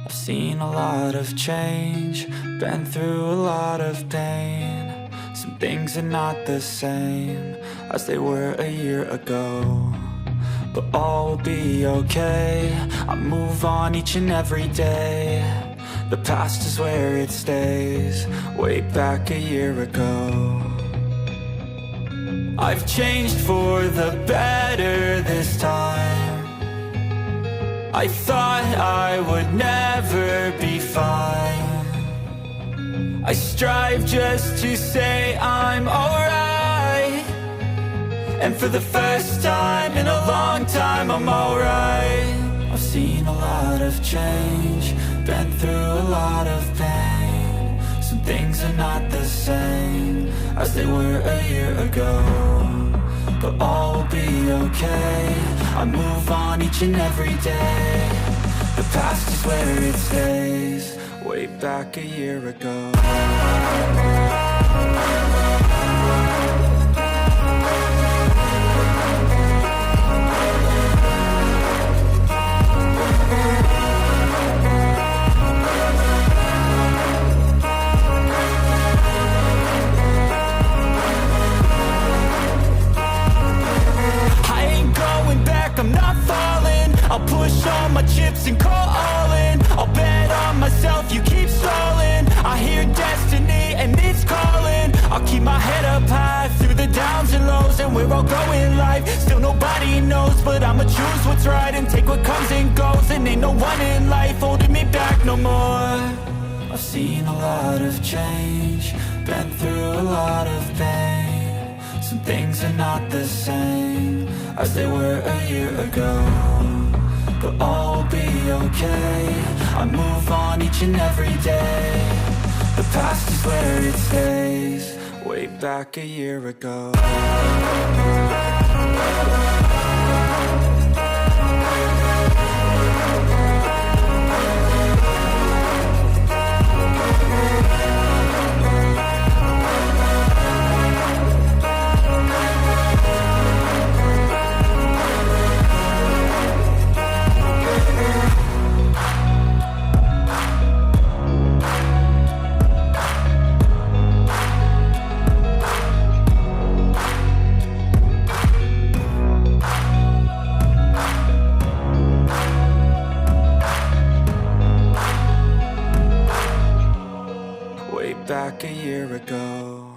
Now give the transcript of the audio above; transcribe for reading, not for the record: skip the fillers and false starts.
I've seen a lot of change, been through a lot of pain. Some things are not the same as they were a year ago, but all will be okay. I move on each and every day. The past is where it stays, way back a year ago. I've changed for the better this time. I thought I would never be fine. I strive just to say I'm alright, and for the first time in a long time I'm alright. I've seen a lot of change, been through a lot of pain. Some things are not the same as they were a year ago, but all will be okay. I move on each and every day. The past is where it stays, way back a year ago. I'm not falling, I'll push all my chips and call all in. I'll bet on myself, you keep stalling. I hear destiny and it's calling. I'll keep my head up high through the downs and lows, and we're all going life. Still nobody knows, but I'ma choose what's right and take what comes and goes. And ain't no one in life holding me back no more. I've seen a lot of change, been through a lot of pain. Some things are not the same as they were a year ago, but all will be okay. I move on each and every day. The past is where it stays, way back a year ago. back a year ago.